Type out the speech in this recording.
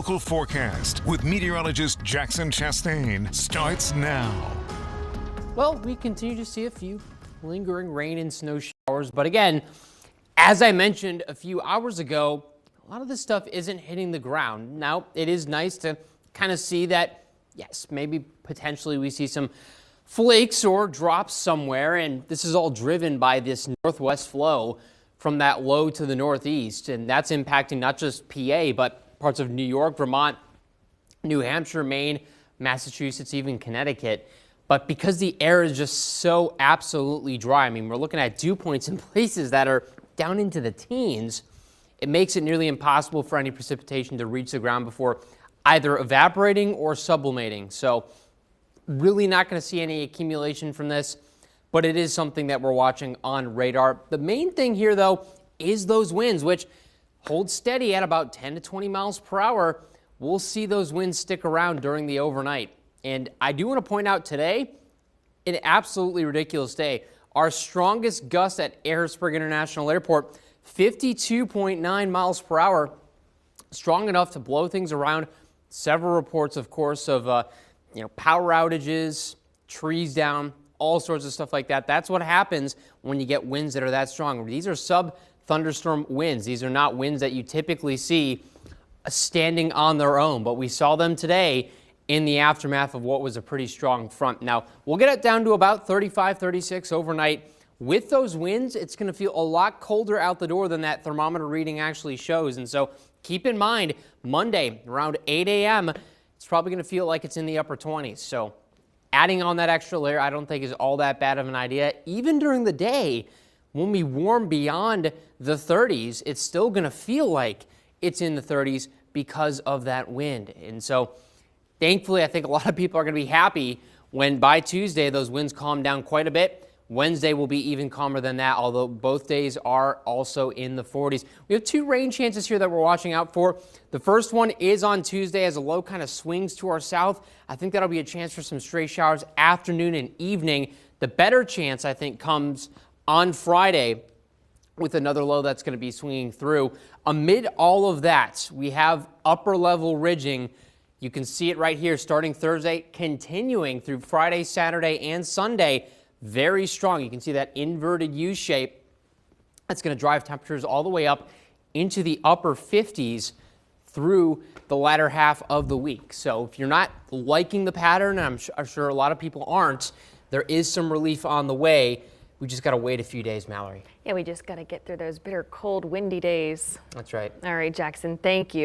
local forecast with meteorologist Jackson Chastain starts now. Well, we continue to see a few lingering rain and snow showers, but again, as I mentioned a few hours ago, a lot of this stuff isn't hitting the ground. Now, it is nice to kind of see that, yes, maybe potentially we see some flakes or drops somewhere, and this is all driven by this northwest flow from that low to the northeast, and that's impacting not just PA, but parts of New York, Vermont, New Hampshire, Maine, Massachusetts, even Connecticut. But because the air is just so absolutely dry, I mean, we're looking at dew points in places that are down into the teens, it makes it nearly impossible for any precipitation to reach the ground before either evaporating or sublimating. So really not going to see any accumulation from this, but it is something that we're watching on radar. The main thing here, though, is those winds, which hold steady at about 10 to 20 miles per hour. We'll see those winds stick around during the overnight. And I do want to point out today, an absolutely ridiculous day. Our strongest gust at Harrisburg International Airport, 52.9 miles per hour, strong enough to blow things around. Several reports, of course, of power outages, trees down, all sorts of stuff like that. That's what happens when you get winds that are that strong. These are sub-thunderstorm winds. These are not winds that you typically see standing on their own, but we saw them today in the aftermath of what was a pretty strong front. Now, we'll get it down to about 35, 36 overnight. With those winds, it's going to feel a lot colder out the door than that thermometer reading actually shows. And so keep in mind, Monday around 8 a.m., it's probably going to feel like it's in the upper 20s. So adding on that extra layer, I don't think is all that bad of an idea. Even during the day, when we warm beyond the 30s, it's still going to feel like it's in the 30s because of that wind. And so thankfully, I think a lot of people are going to be happy when by Tuesday those winds calm down quite a bit. Wednesday will be even calmer than that, although both days are also in the 40s. We have two rain chances here that we're watching out for. The first one is on Tuesday as a low kind of swings to our south. I think that'll be a chance for some stray showers afternoon and evening. The better chance, I think, comes on Friday with another low that's going to be swinging through. Amid all of that, we have upper level ridging. You can see it right here starting Thursday, continuing through Friday, Saturday, and Sunday. Very strong. You can see that inverted U shape. That's going to drive temperatures all the way up into the upper 50s through the latter half of the week. So if you're not liking the pattern, and I'm sure a lot of people aren't, there is some relief on the way. We just got to wait a few days, Mallory. Yeah, we just got to get through those bitter, cold, windy days. That's right. All right, Jackson, thank you.